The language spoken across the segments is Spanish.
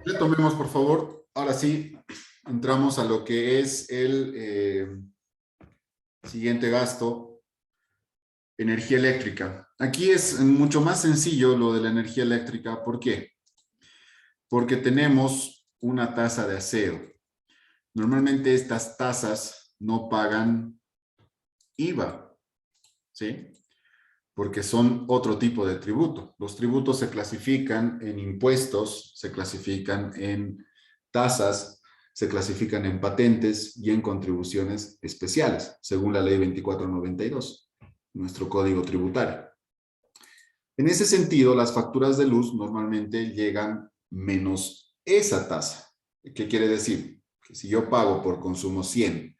Retomemos, por favor. Ahora sí, entramos a lo que es el siguiente gasto, energía eléctrica. Aquí es mucho más sencillo lo de la energía eléctrica. ¿Por qué? Porque tenemos una tasa de aseo. Normalmente estas tasas no pagan IVA, ¿sí? Porque son otro tipo de tributo. Los tributos se clasifican en impuestos, se clasifican en tasas, se clasifican en patentes y en contribuciones especiales, según la ley 2492, nuestro código tributario. En ese sentido, las facturas de luz normalmente llegan menos esa tasa. ¿Qué quiere decir? Que si yo pago por consumo 100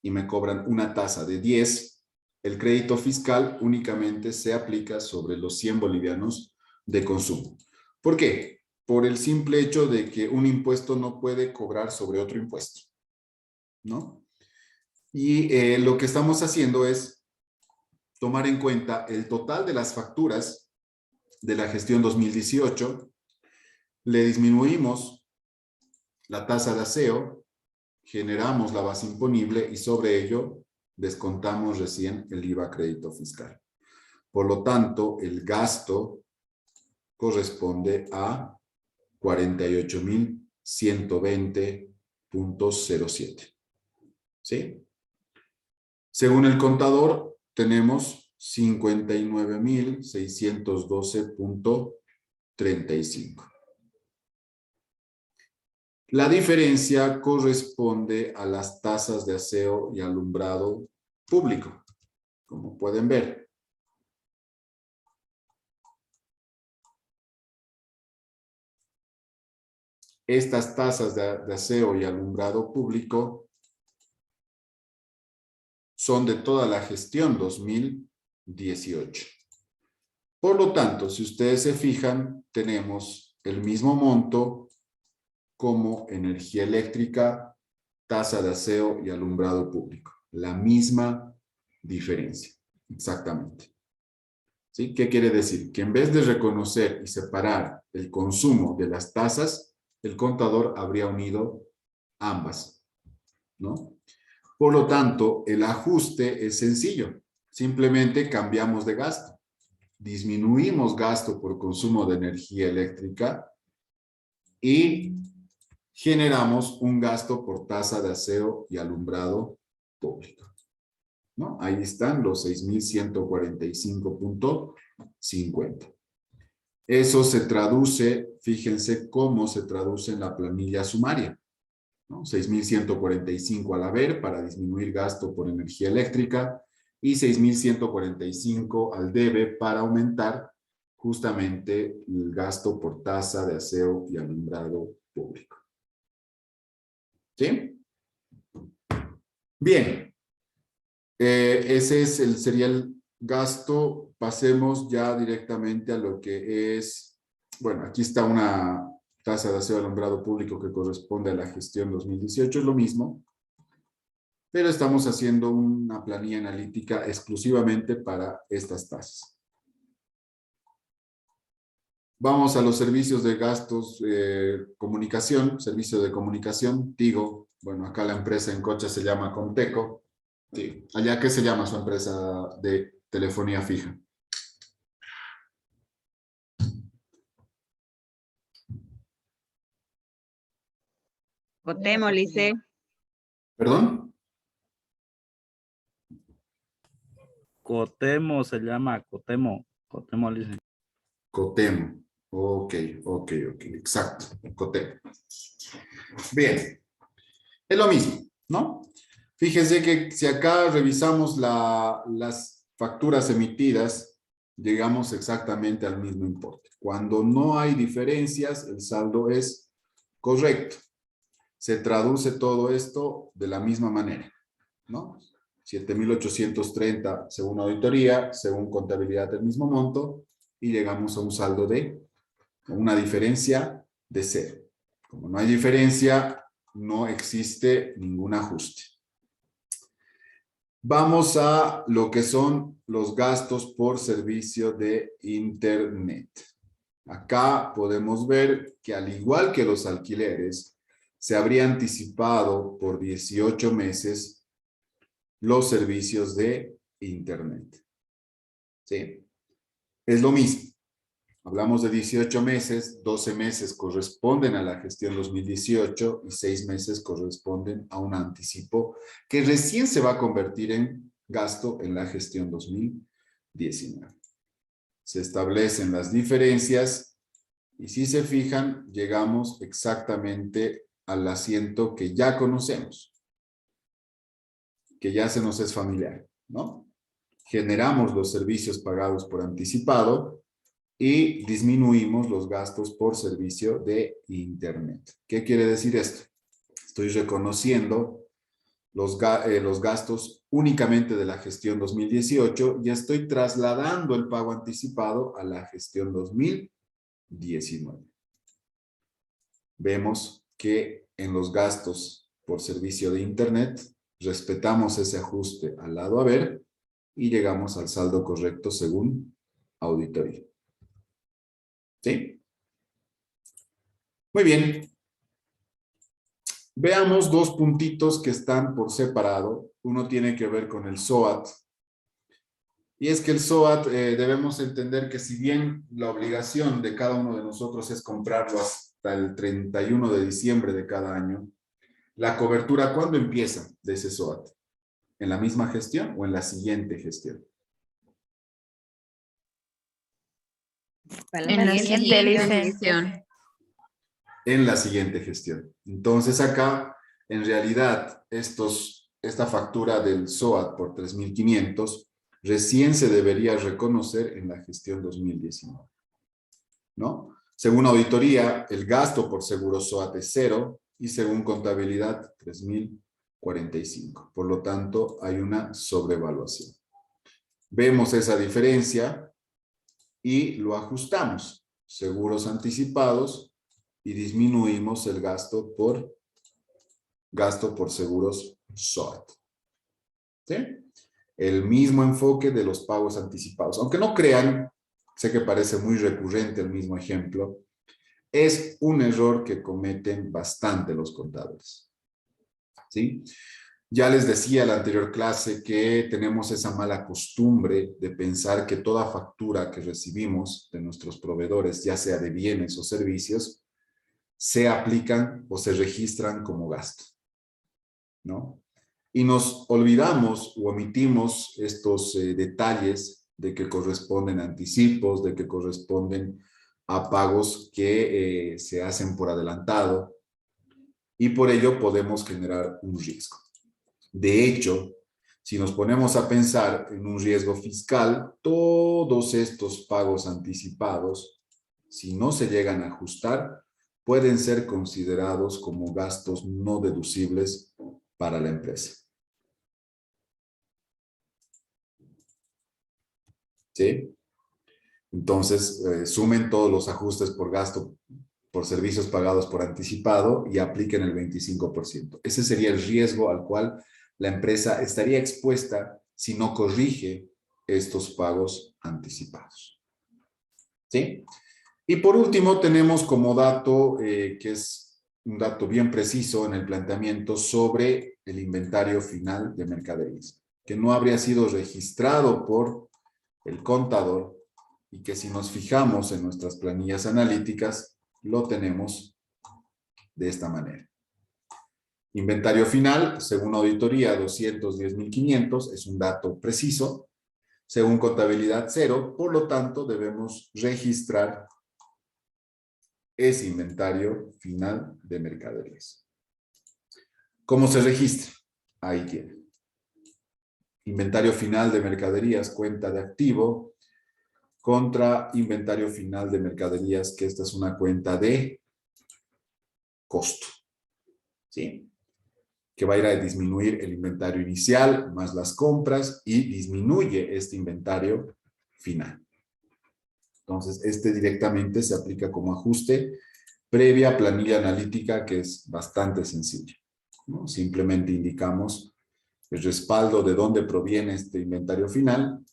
y me cobran una tasa de 10, el crédito fiscal únicamente se aplica sobre los 100 bolivianos de consumo. ¿Por qué? Por el simple hecho de que un impuesto no puede cobrar sobre otro impuesto, ¿no? Y lo que estamos haciendo es tomar en cuenta el total de las facturas de la gestión 2018, le disminuimos la tasa de aseo, generamos la base imponible y sobre ello descontamos recién el IVA crédito fiscal. Por lo tanto, el gasto corresponde a 48.120.07. ¿Sí? Según el contador, tenemos 59.612.35. La diferencia corresponde a las tasas de aseo y alumbrado público, como pueden ver. Estas tasas de aseo y alumbrado público son de toda la gestión 2018. Por lo tanto, si ustedes se fijan, tenemos el mismo monto como energía eléctrica, tasa de aseo y alumbrado público. La misma diferencia, exactamente. ¿Sí? ¿Qué quiere decir? Que en vez de reconocer y separar el consumo de las tasas, el contador habría unido ambas, ¿no? Por lo tanto, el ajuste es sencillo. Simplemente cambiamos de gasto. Disminuimos gasto por consumo de energía eléctrica y generamos un gasto por tasa de aseo y alumbrado público, ¿no? Ahí están los 6.145.50. Eso se traduce, fíjense cómo se traduce en la planilla sumaria, ¿no? 6.145 al haber para disminuir gasto por energía eléctrica y 6.145 al debe para aumentar justamente el gasto por tasa de aseo y alumbrado público. ¿Sí? Bien. Ese sería el gasto. Pasemos ya directamente a lo que es, bueno, aquí está una tasa de aseo y alumbrado público que corresponde a la gestión 2018, es lo mismo, pero estamos haciendo una planilla analítica exclusivamente para estas tasas. Vamos a los servicios de gastos, comunicación, servicio de comunicación, Tigo. Bueno, acá la empresa en Cocha se llama Conteco. Sí. ¿Allá qué se llama su empresa de telefonía fija? Cotemo, Lice. ¿Perdón? Cotemo se llama, Cotemo. Cotemo, Lice. Cotemo. Ok, exacto, Cotemo. Bien, es lo mismo, ¿no? Fíjense que si acá revisamos las facturas emitidas, llegamos exactamente al mismo importe. Cuando no hay diferencias, el saldo es correcto. Se traduce todo esto de la misma manera, ¿no? 7.830 según auditoría, según contabilidad del mismo monto, y llegamos a un saldo de una diferencia de 0. Como no hay diferencia, no existe ningún ajuste. Vamos a lo que son los gastos por servicio de Internet. Acá podemos ver que al igual que los alquileres, se habría anticipado por 18 meses los servicios de Internet. ¿Sí? Es lo mismo. Hablamos de 18 meses, 12 meses corresponden a la gestión 2018 y 6 meses corresponden a un anticipo que recién se va a convertir en gasto en la gestión 2019. Se establecen las diferencias y si se fijan, llegamos exactamente al asiento que ya conocemos, que ya se nos es familiar, ¿no? Generamos los servicios pagados por anticipado y disminuimos los gastos por servicio de Internet. ¿Qué quiere decir esto? Estoy reconociendo los gastos únicamente de la gestión 2018 y estoy trasladando el pago anticipado a la gestión 2019. Vemos que en los gastos por servicio de Internet respetamos ese ajuste al lado haber y llegamos al saldo correcto según auditoría. ¿Sí? Muy bien. Veamos dos puntitos que están por separado. Uno tiene que ver con el SOAT. Y es que el SOAT debemos entender que si bien la obligación de cada uno de nosotros es comprarlo hasta el 31 de diciembre de cada año, la cobertura, ¿cuándo empieza de ese SOAT? ¿En la misma gestión o en la siguiente gestión? En la siguiente gestión. En la siguiente gestión. Entonces acá, en realidad, esta factura del SOAT por 3.500 recién se debería reconocer en la gestión 2019, ¿no? Según auditoría, el gasto por seguro SOAT es 0 y según contabilidad 3.045. Por lo tanto, hay una sobrevaluación. Vemos esa diferencia y lo ajustamos. Seguros anticipados y disminuimos el gasto por seguros SOAT. ¿Sí? El mismo enfoque de los pagos anticipados. Aunque no crean, sé que parece muy recurrente el mismo ejemplo, es un error que cometen bastante los contadores. ¿Sí? Ya les decía en la anterior clase que tenemos esa mala costumbre de pensar que toda factura que recibimos de nuestros proveedores, ya sea de bienes o servicios, se aplican o se registran como gasto, ¿no? Y nos olvidamos o omitimos estos detalles de que corresponden a anticipos, de que corresponden a pagos que se hacen por adelantado y por ello podemos generar un riesgo. De hecho, si nos ponemos a pensar en un riesgo fiscal, todos estos pagos anticipados, si no se llegan a ajustar, pueden ser considerados como gastos no deducibles para la empresa. ¿Sí? Entonces, sumen todos los ajustes por gasto, por servicios pagados por anticipado y apliquen el 25%. Ese sería el riesgo al cual la empresa estaría expuesta si no corrige estos pagos anticipados. ¿Sí? Y por último, tenemos como dato, que es un dato bien preciso en el planteamiento sobre el inventario final de mercaderías, que no habría sido registrado por el contador y que si nos fijamos en nuestras planillas analíticas, lo tenemos de esta manera. Inventario final, según auditoría, 210.500, es un dato preciso. Según contabilidad, 0, por lo tanto, debemos registrar ese inventario final de mercaderías. ¿Cómo se registra? Ahí tiene. Inventario final de mercaderías, cuenta de activo, contra inventario final de mercaderías, que esta es una cuenta de costo. ¿Sí? Que va a ir a disminuir el inventario inicial más las compras y disminuye este inventario final. Entonces, este directamente se aplica como ajuste previa planilla analítica, que es bastante sencilla, ¿no? Simplemente indicamos el respaldo de dónde proviene este inventario final,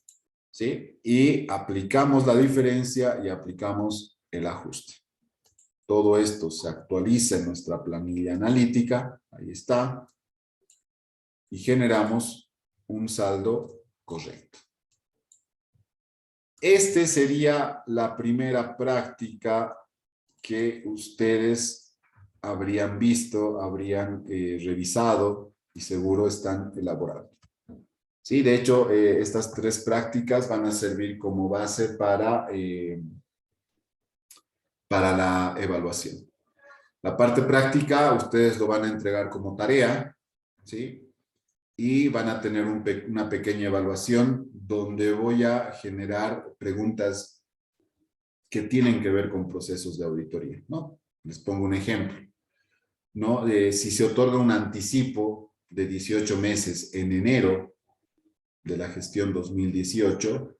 ¿sí? Y aplicamos la diferencia y aplicamos el ajuste. Todo esto se actualiza en nuestra planilla analítica, ahí está, y generamos un saldo correcto. Este sería la primera práctica que ustedes habrían visto, habrían revisado y seguro están elaborando. Sí, de hecho, estas tres prácticas van a servir como base para la evaluación. La parte práctica, ustedes lo van a entregar como tarea, ¿sí? Y van a tener una pequeña evaluación donde voy a generar preguntas que tienen que ver con procesos de auditoría, ¿no? Les pongo un ejemplo, ¿no? Si se otorga un anticipo de 18 meses en enero de la gestión 2018,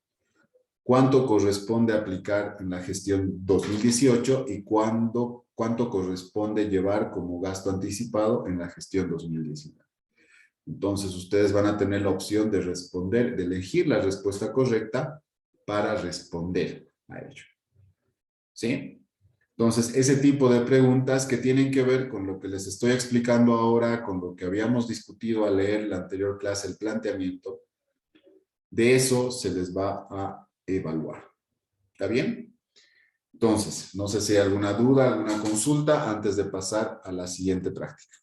¿cuánto corresponde aplicar en la gestión 2018 y cuánto corresponde llevar como gasto anticipado en la gestión 2019? Entonces, ustedes van a tener la opción de responder, de elegir la respuesta correcta para responder a ello. ¿Sí? Entonces, ese tipo de preguntas que tienen que ver con lo que les estoy explicando ahora, con lo que habíamos discutido al leer la anterior clase, el planteamiento, de eso se les va a evaluar. ¿Está bien? Entonces, no sé si hay alguna duda, alguna consulta antes de pasar a la siguiente práctica.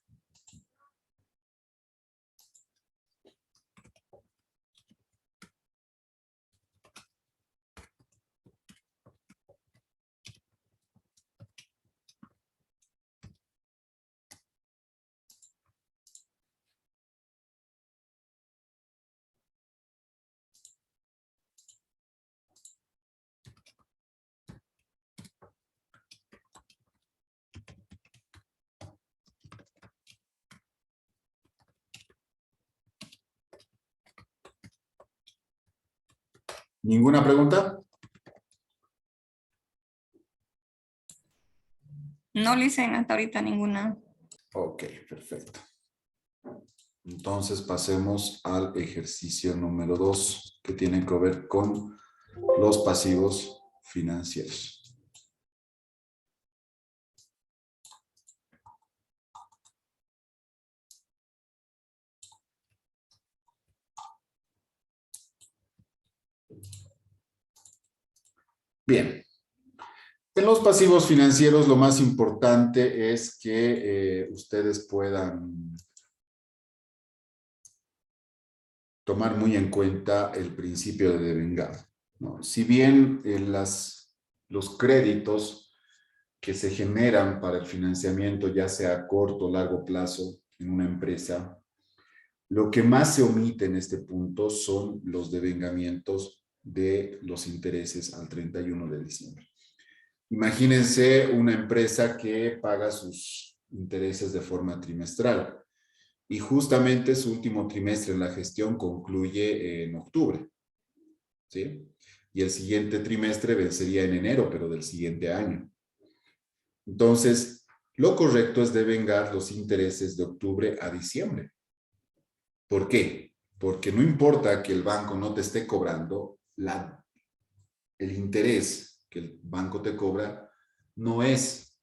¿Ninguna pregunta? No le hice hasta ahorita ninguna. Ok, perfecto. Entonces pasemos al ejercicio número 2, que tiene que ver con los pasivos financieros. Bien. En los pasivos financieros lo más importante es que ustedes puedan tomar muy en cuenta el principio de devengado, ¿no? Si bien los créditos que se generan para el financiamiento, ya sea a corto o largo plazo en una empresa, lo que más se omite en este punto son los devengamientos de los intereses al 31 de diciembre. Imagínense una empresa que paga sus intereses de forma trimestral y justamente su último trimestre en la gestión concluye en octubre, ¿sí? Y el siguiente trimestre vencería en enero, pero del siguiente año. Entonces, lo correcto es devengar los intereses de octubre a diciembre. ¿Por qué? Porque no importa que el banco no te esté cobrando, el interés que el banco te cobra no es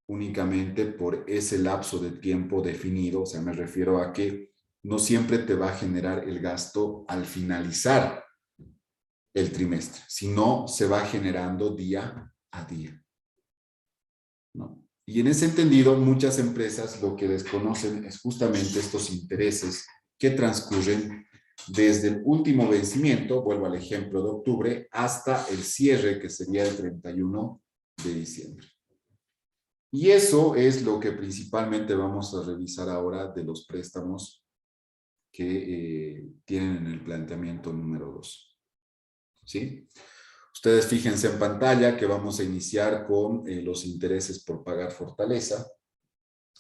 únicamente por ese lapso de tiempo definido, o sea, me refiero a que no siempre te va a generar el gasto al finalizar el trimestre, sino se va generando día a día, ¿no? Y en ese entendido, muchas empresas lo que desconocen es justamente estos intereses que transcurren desde el último vencimiento, vuelvo al ejemplo de octubre, hasta el cierre, que sería el 31 de diciembre. Y eso es lo que principalmente vamos a revisar ahora de los préstamos que tienen en el planteamiento número 2. ¿Sí? Ustedes fíjense en pantalla que vamos a iniciar con los intereses por pagar fortaleza.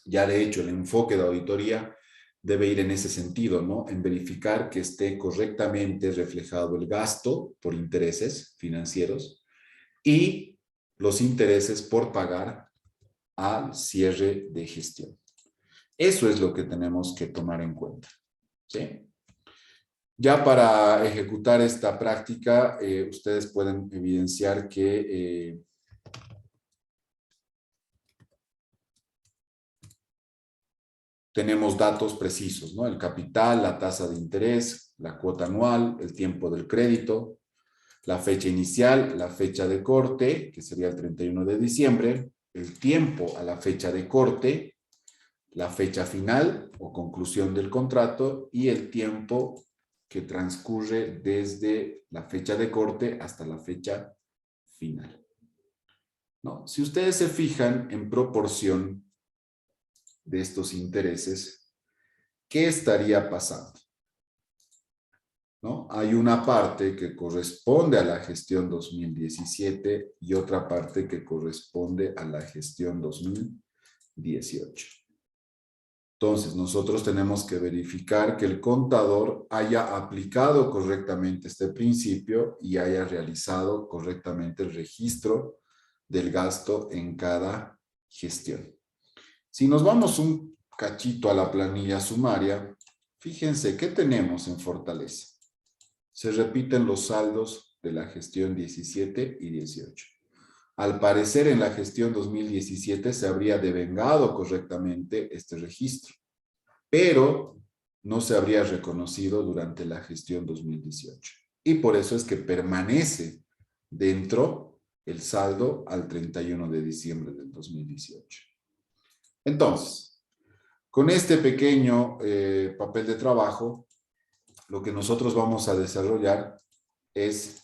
Ya de hecho el enfoque de auditoría debe ir en ese sentido, ¿no? En verificar que esté correctamente reflejado el gasto por intereses financieros y los intereses por pagar al cierre de gestión. Eso es lo que tenemos que tomar en cuenta, ¿sí? Ya para ejecutar esta práctica, ustedes pueden evidenciar que tenemos datos precisos, ¿no? El capital, la tasa de interés, la cuota anual, el tiempo del crédito, la fecha inicial, la fecha de corte, que sería el 31 de diciembre, el tiempo a la fecha de corte, la fecha final o conclusión del contrato y el tiempo que transcurre desde la fecha de corte hasta la fecha final. ¿No? Si ustedes se fijan en proporción de estos intereses, ¿qué estaría pasando? ¿No? Hay una parte que corresponde a la gestión 2017 y otra parte que corresponde a la gestión 2018. Entonces, nosotros tenemos que verificar que el contador haya aplicado correctamente este principio y haya realizado correctamente el registro del gasto en cada gestión. Si nos vamos un cachito a la planilla sumaria, fíjense, ¿qué tenemos en Fortaleza? Se repiten los saldos de la gestión 17 y 18. Al parecer, en la gestión 2017 se habría devengado correctamente este registro, pero no se habría reconocido durante la gestión 2018. Y por eso es que permanece dentro el saldo al 31 de diciembre del 2018. Entonces, con este pequeño papel de trabajo, lo que nosotros vamos a desarrollar es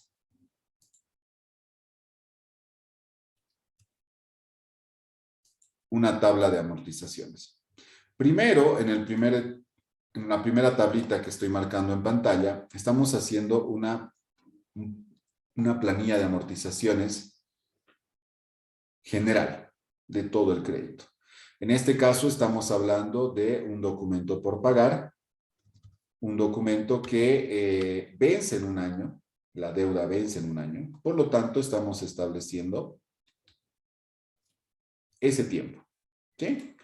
una tabla de amortizaciones. Primero, en la primera tablita que estoy marcando en pantalla, estamos haciendo una planilla de amortizaciones general de todo el crédito. En este caso estamos hablando de un documento por pagar, un documento que vence en un año, la deuda vence en un año, por lo tanto estamos estableciendo ese tiempo, ¿sí?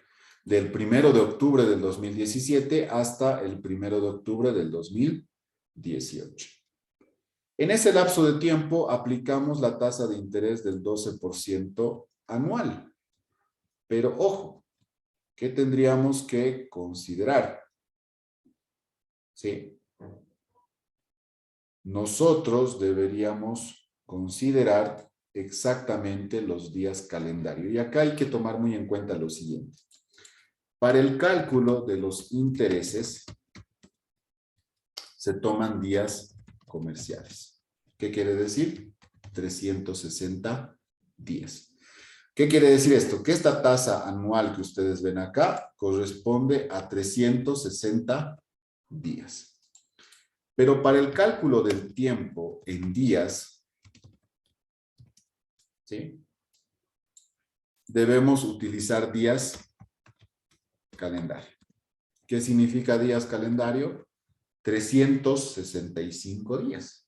Del 1 de octubre del 2017 hasta el 1 de octubre del 2018. En ese lapso de tiempo aplicamos la tasa de interés del 12% anual. Pero ojo, ¿qué tendríamos que considerar? ¿Sí? Nosotros deberíamos considerar exactamente los días calendario. Y acá hay que tomar muy en cuenta lo siguiente. Para el cálculo de los intereses, se toman días comerciales. ¿Qué quiere decir? 360 días. ¿Qué quiere decir esto? Que esta tasa anual que ustedes ven acá corresponde a 360 días. Pero para el cálculo del tiempo en días, ¿sí? Debemos utilizar días calendario. ¿Qué significa días calendario? 365 días.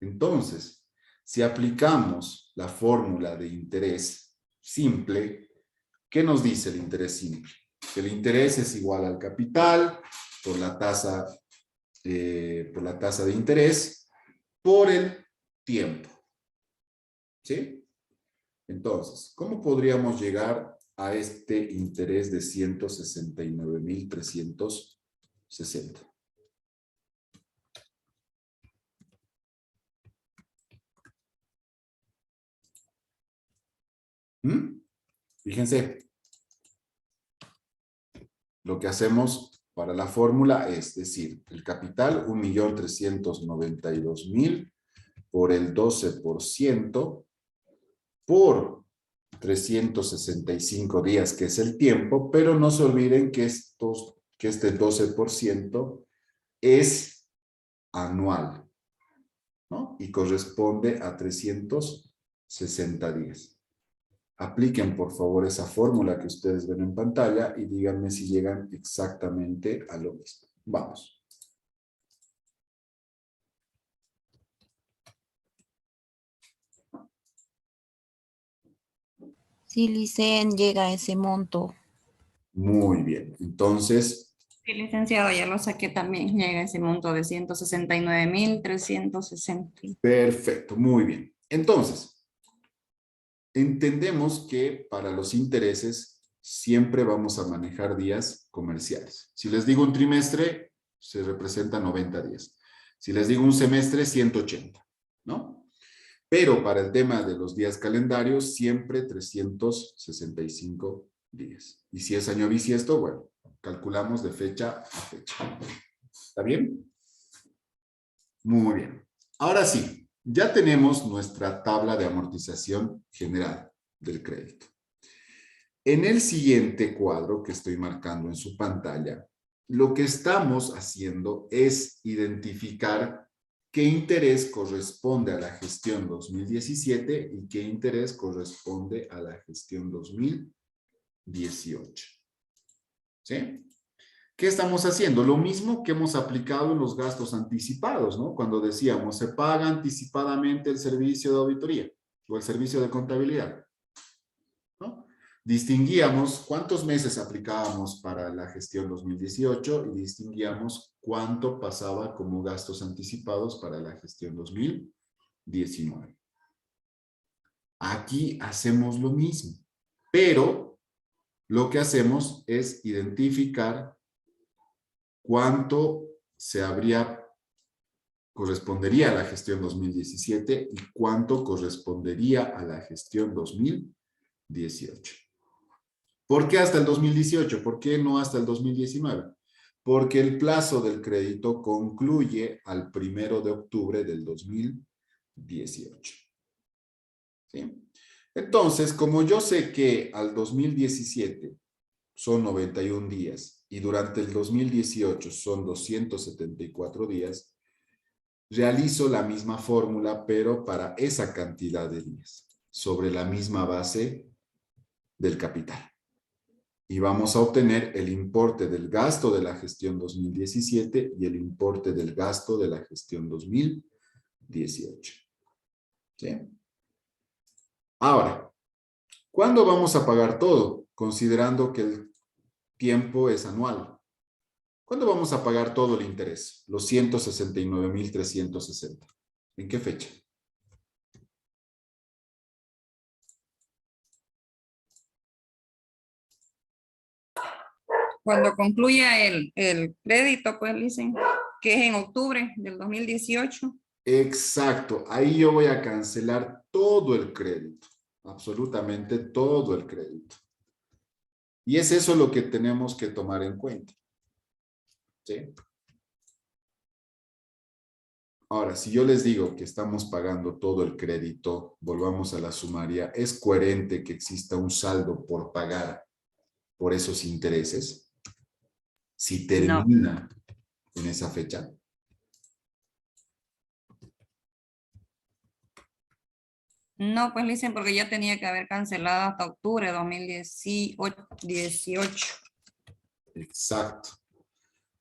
Entonces, si aplicamos la fórmula de interés simple, ¿qué nos dice el interés simple? Que el interés es igual al capital por la tasa de interés por el tiempo. ¿Sí? Entonces, ¿cómo podríamos llegar a este interés de 169,360? Fíjense, lo que hacemos para la fórmula es decir, el capital 1,392,000 por el 12% por 365 días, que es el tiempo, pero no se olviden que este 12% es anual, ¿no? Y corresponde a 360 días. Apliquen, por favor, esa fórmula que ustedes ven en pantalla y díganme si llegan exactamente a lo mismo. Vamos. Sí, Licen, llega a ese monto. Muy bien. Entonces, Sí, licenciado, ya lo saqué también. Llega ese monto de 169,360. perfecto. Muy bien. Entonces, entendemos que para los intereses siempre vamos a manejar días comerciales. Si les digo un trimestre, se representa 90 días. Si les digo un semestre, 180, ¿no? Pero para el tema de los días calendarios, siempre 365 días. Y si es año bisiesto, bueno, calculamos de fecha a fecha. ¿Está bien? Muy bien. Ahora sí, ya tenemos nuestra tabla de amortización general del crédito. En el siguiente cuadro que estoy marcando en su pantalla, lo que estamos haciendo es identificar qué interés corresponde a la gestión 2017 y qué interés corresponde a la gestión 2018. ¿Sí? ¿Qué estamos haciendo? Lo mismo que hemos aplicado en los gastos anticipados, ¿no? Cuando decíamos, se paga anticipadamente el servicio de auditoría o el servicio de contabilidad, ¿no? Distinguíamos cuántos meses aplicábamos para la gestión 2018 y distinguíamos cuánto pasaba como gastos anticipados para la gestión 2019. Aquí hacemos lo mismo, pero lo que hacemos es identificar cuánto correspondería a la gestión 2017 y cuánto correspondería a la gestión 2018. ¿Por qué hasta el 2018? ¿Por qué no hasta el 2019? Porque el plazo del crédito concluye al 1 de octubre del 2018. ¿Sí? Entonces, como yo sé que al 2017 son 91 días y durante el 2018 son 274 días, realizo la misma fórmula, pero para esa cantidad de días, sobre la misma base del capital. Y vamos a obtener el importe del gasto de la gestión 2017 y el importe del gasto de la gestión 2018. ¿Sí? Ahora, ¿cuándo vamos a pagar todo? Considerando que el tiempo es anual. ¿Cuándo vamos a pagar todo el interés? Los 169.360. ¿En qué fecha? Cuando concluya el crédito, pues dicen que es en octubre del 2018. Exacto. Ahí yo voy a cancelar todo el crédito. Absolutamente todo el crédito. Y es eso lo que tenemos que tomar en cuenta. ¿Sí? Ahora, si yo les digo que estamos pagando todo el crédito, volvamos a la sumaria, ¿es coherente que exista un saldo por pagar por esos intereses? Si No, termina en esa fecha. no, pues dicen porque ya tenía que haber cancelado hasta octubre de 2018. Exacto.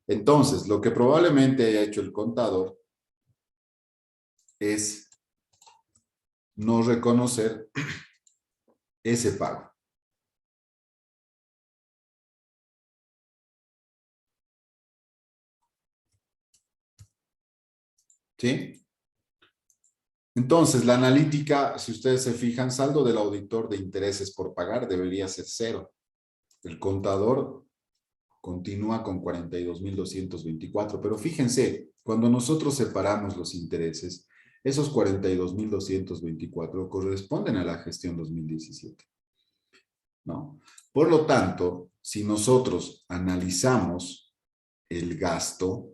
Entonces, lo que probablemente haya hecho el contador es no reconocer ese pago. ¿Sí? Entonces, la analítica, si ustedes se fijan, saldo del auditor de intereses por pagar debería ser 0. El contador continúa con 42.224, pero fíjense, cuando nosotros separamos los intereses, esos 42.224 corresponden a la gestión 2017, ¿no? Por lo tanto, si nosotros analizamos el gasto,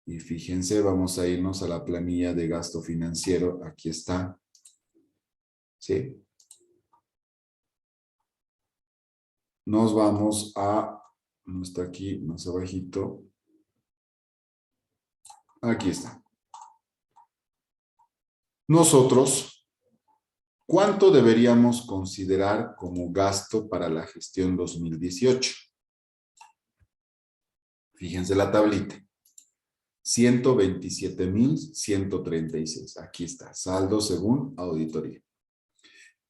y fíjense, vamos a irnos a la planilla de gasto financiero, aquí está, ¿sí? Nos vamos a, no está aquí, más abajito, aquí está. Nosotros, ¿cuánto deberíamos considerar como gasto para la gestión 2018? Fíjense la tablita. 127.136. Aquí está, saldo según auditoría.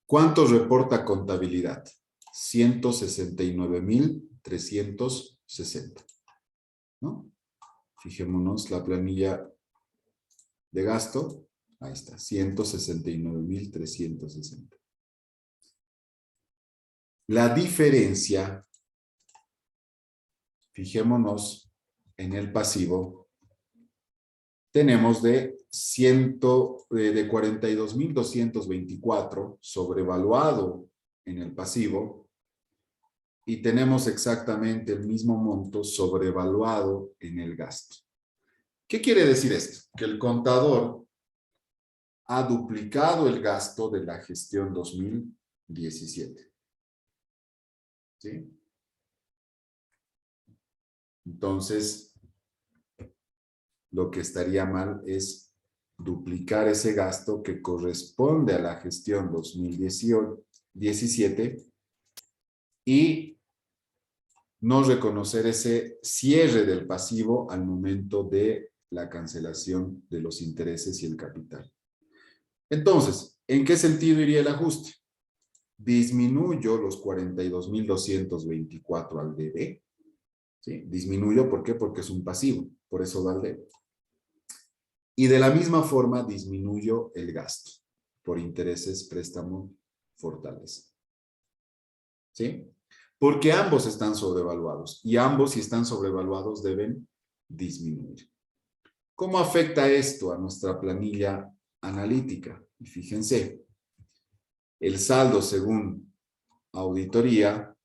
¿Cuánto reporta contabilidad? 169.360. ¿No? Fijémonos la planilla de gasto. Ahí está, 169.360. La diferencia, fijémonos en el pasivo, tenemos de 42.224 sobrevaluado en el pasivo y tenemos exactamente el mismo monto sobrevaluado en el gasto. ¿Qué quiere decir esto? Que el contador ha duplicado el gasto de la gestión 2017. ¿Sí? Entonces, lo que estaría mal es duplicar ese gasto que corresponde a la gestión 2017 y no reconocer ese cierre del pasivo al momento de la cancelación de los intereses y el capital. Entonces, ¿en qué sentido iría el ajuste? Disminuyo los 42.224 al debe. ¿Sí? Disminuyo, ¿por qué? Porque es un pasivo, por eso va al debe. Y de la misma forma disminuyo el gasto por intereses, préstamo, fortaleza. ¿Sí? Porque ambos están sobrevaluados y ambos, si están sobrevaluados, deben disminuir. ¿Cómo afecta esto a nuestra planilla analítica? Y fíjense, el saldo según auditoría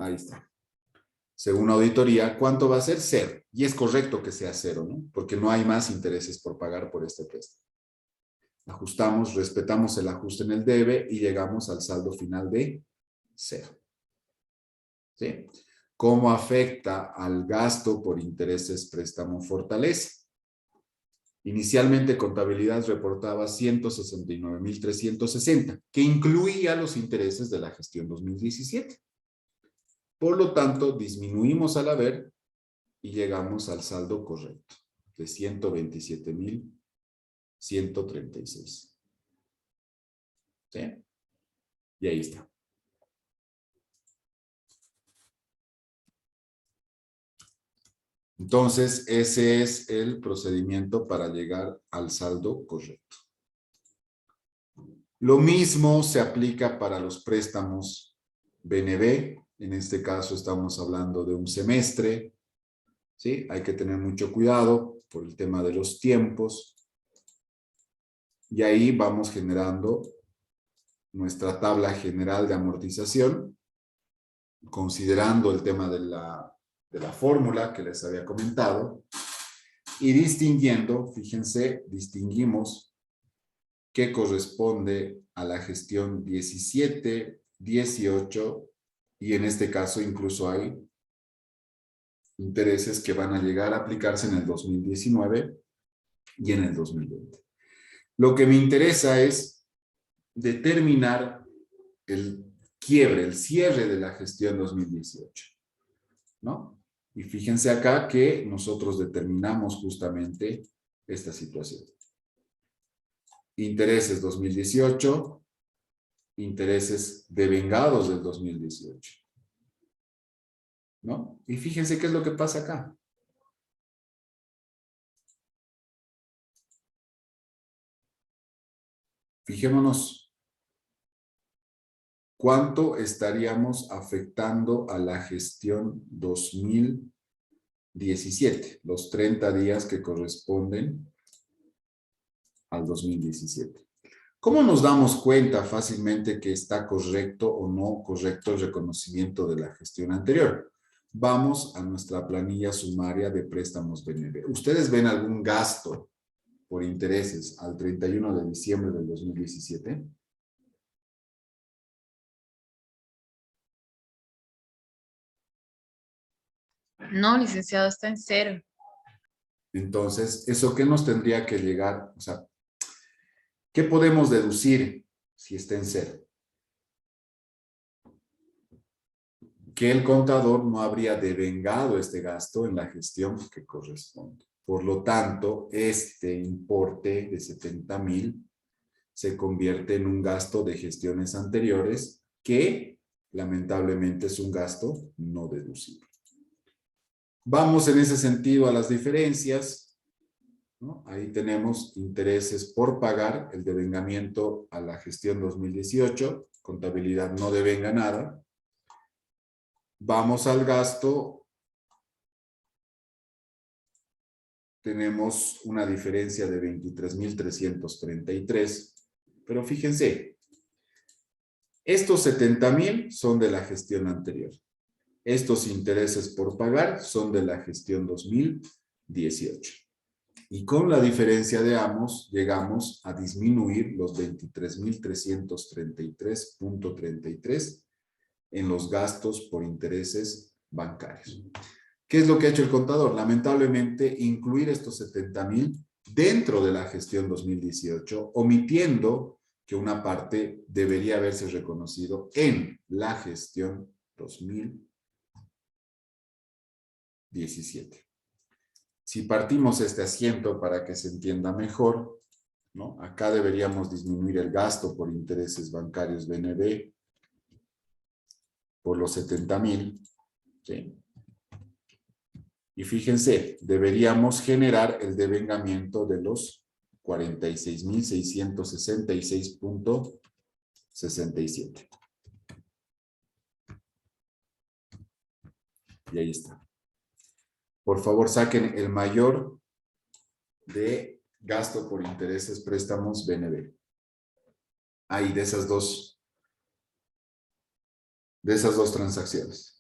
ahí está. Según auditoría, ¿cuánto va a ser? 0. Y es correcto que sea 0, ¿no? Porque no hay más intereses por pagar por este préstamo. Ajustamos, respetamos el ajuste en el debe y llegamos al saldo final de 0. ¿Sí? ¿Cómo afecta al gasto por intereses préstamo fortaleza? Inicialmente contabilidad reportaba 169.360, que incluía los intereses de la gestión 2017. Por lo tanto, disminuimos al haber y llegamos al saldo correcto de 127.136. ¿Sí? Y ahí está. Entonces, ese es el procedimiento para llegar al saldo correcto. Lo mismo se aplica para los préstamos BNB. En este caso estamos hablando de un semestre. ¿Sí? Hay que tener mucho cuidado por el tema de los tiempos. Y ahí vamos generando nuestra tabla general de amortización, considerando el tema de la fórmula que les había comentado, y distinguiendo, fíjense, distinguimos qué corresponde a la gestión 17, 18, y en este caso incluso hay intereses que van a llegar a aplicarse en el 2019 y en el 2020. Lo que me interesa es determinar el quiebre, el cierre de la gestión 2018, ¿no? Y fíjense acá que nosotros determinamos justamente esta situación. Intereses 2018, intereses devengados del 2018, ¿no? Y fíjense qué es lo que pasa acá. Fijémonos cuánto estaríamos afectando a la gestión 2017, los 30 días que corresponden al 2017. ¿Cómo nos damos cuenta fácilmente que está correcto o no correcto el reconocimiento de la gestión anterior? Vamos a nuestra planilla sumaria de préstamos BNB. ¿Ustedes ven algún gasto por intereses al 31 de diciembre del 2017? No, licenciado, está en 0. Entonces, ¿eso qué nos tendría que llegar? O sea, ¿qué podemos deducir si está en 0? Que el contador no habría devengado este gasto en la gestión que corresponde. Por lo tanto, este importe de 70,000 se convierte en un gasto de gestiones anteriores que lamentablemente es un gasto no deducible. Vamos en ese sentido a las diferencias, ¿no? Ahí tenemos intereses por pagar, el devengamiento a la gestión 2018, contabilidad no devenga nada. Vamos al gasto, tenemos una diferencia de 23,333, pero fíjense, estos 70,000 son de la gestión anterior. Estos intereses por pagar son de la gestión 2018. Y con la diferencia de ambos, llegamos a disminuir los 23,333.33 en los gastos por intereses bancarios. ¿Qué es lo que ha hecho el contador? Lamentablemente, incluir estos 70,000 dentro de la gestión 2018, omitiendo que una parte debería haberse reconocido en la gestión 2017. Si partimos este asiento para que se entienda mejor, ¿no? Acá deberíamos disminuir el gasto por intereses bancarios BNB por los 70,000, ¿sí? Y fíjense, deberíamos generar el devengamiento de los 46,666.67. Y ahí está. Por favor, saquen el mayor de gasto por intereses préstamos BNB. Ahí, de esas dos transacciones.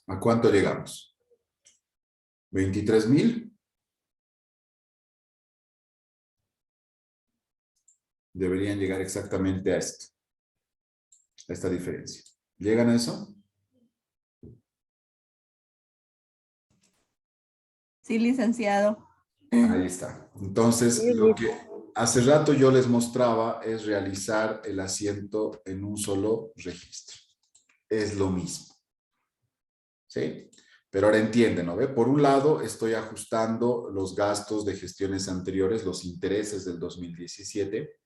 ¿A cuánto llegamos? 23,000. Deberían llegar exactamente a esto. A esta diferencia. ¿Llegan a eso? Sí, licenciado. Ahí está. Entonces, lo que hace rato yo les mostraba es realizar el asiento en un solo registro. Es lo mismo. ¿Sí? Pero ahora entienden, ¿no ve? Por un lado, estoy ajustando los gastos de gestiones anteriores, los intereses del 2017,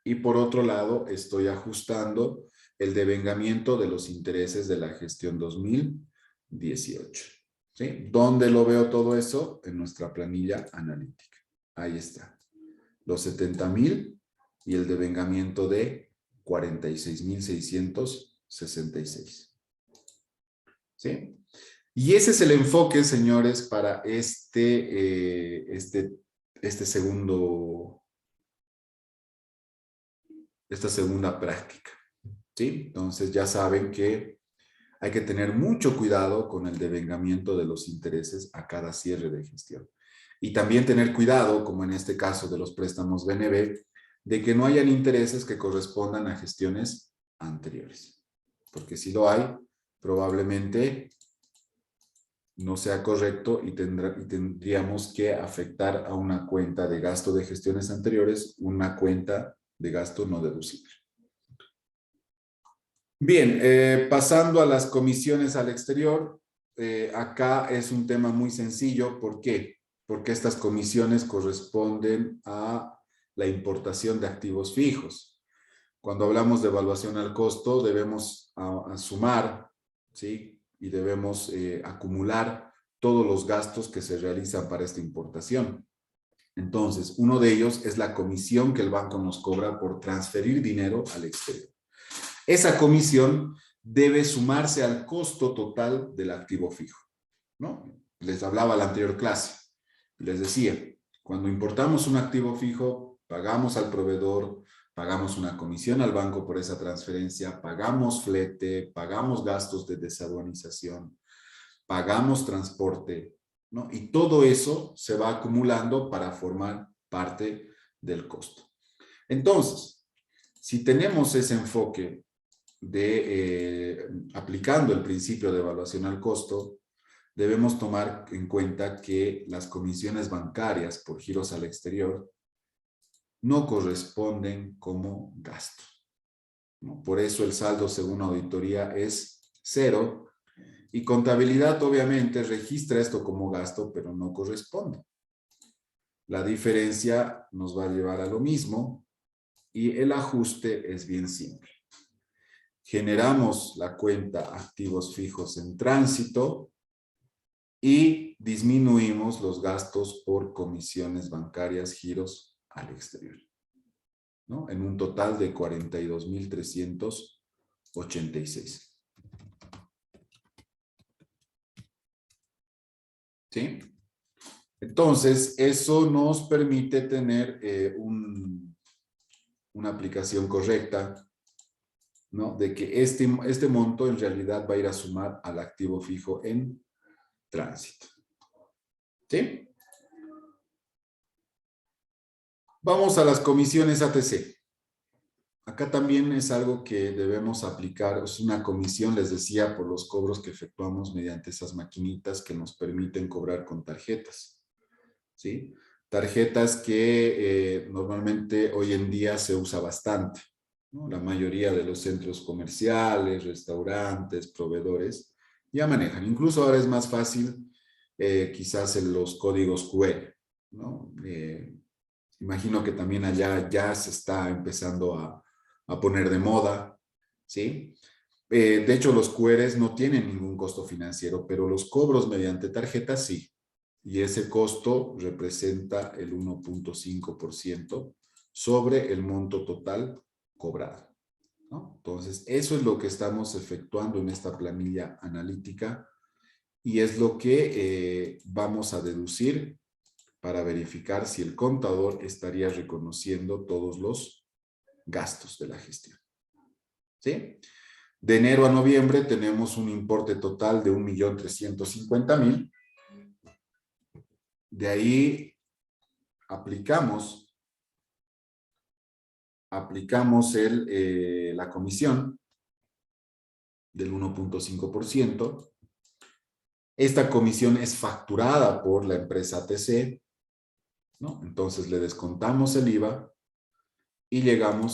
y por otro lado, estoy ajustando el devengamiento de los intereses de la gestión 2018. ¿Sí? ¿Dónde lo veo todo eso? En nuestra planilla analítica. Ahí está. Los 70,000 y el devengamiento de 46,666. ¿Sí? Y ese es el enfoque, señores, para esta segunda práctica. ¿Sí? Entonces ya saben que hay que tener mucho cuidado con el devengamiento de los intereses a cada cierre de gestión. Y también tener cuidado, como en este caso de los préstamos BNB, de que no hayan intereses que correspondan a gestiones anteriores. Porque si lo hay, probablemente no sea correcto y tendríamos que afectar a una cuenta de gasto de gestiones anteriores, una cuenta de gasto no deducible. Bien, pasando a las comisiones al exterior, acá es un tema muy sencillo. ¿Por qué? Porque estas comisiones corresponden a la importación de activos fijos. Cuando hablamos de evaluación al costo, debemos sumar, ¿sí? Y debemos acumular todos los gastos que se realizan para esta importación. Entonces, uno de ellos es la comisión que el banco nos cobra por transferir dinero al exterior. Esa comisión debe sumarse al costo total del activo fijo, ¿no? Les hablaba la anterior clase. Les decía, cuando importamos un activo fijo, pagamos al proveedor, pagamos una comisión al banco por esa transferencia, pagamos flete, pagamos gastos de desaduanización, pagamos transporte, ¿no? Y todo eso se va acumulando para formar parte del costo. Entonces, si tenemos ese enfoque de aplicando el principio de evaluación al costo, debemos tomar en cuenta que las comisiones bancarias por giros al exterior no corresponden como gasto, ¿no? Por eso el saldo según auditoría es 0 y contabilidad obviamente registra esto como gasto, pero no corresponde. La diferencia nos va a llevar a lo mismo y el ajuste es bien simple. Generamos la cuenta activos fijos en tránsito y disminuimos los gastos por comisiones bancarias, giros al exterior, ¿no? En un total de 42,386. ¿Sí? Entonces, eso nos permite tener una aplicación correcta, ¿no? De que este monto en realidad va a ir a sumar al activo fijo en tránsito. ¿Sí? Vamos a las comisiones ATC. Acá también es algo que debemos aplicar. Es una comisión, les decía, por los cobros que efectuamos mediante esas maquinitas que nos permiten cobrar con tarjetas. ¿Sí? Tarjetas que normalmente hoy en día se usa bastante, ¿no? La mayoría de los centros comerciales, restaurantes, proveedores ya manejan. Incluso ahora es más fácil quizás en los códigos QR, ¿no? Imagino que también allá ya se está empezando a poner de moda, ¿sí? De hecho, los QRs no tienen ningún costo financiero, pero los cobros mediante tarjeta sí. Y ese costo representa el 1.5% sobre el monto total cobrado, ¿no? Entonces, eso es lo que estamos efectuando en esta planilla analítica y es lo que vamos a deducir para verificar si el contador estaría reconociendo todos los gastos de la gestión. ¿Sí? De enero a noviembre tenemos un importe total de 1.350.000. De ahí aplicamos la comisión del 1.5%. Esta comisión es facturada por la empresa ATC, ¿no? Entonces le descontamos el IVA y llegamos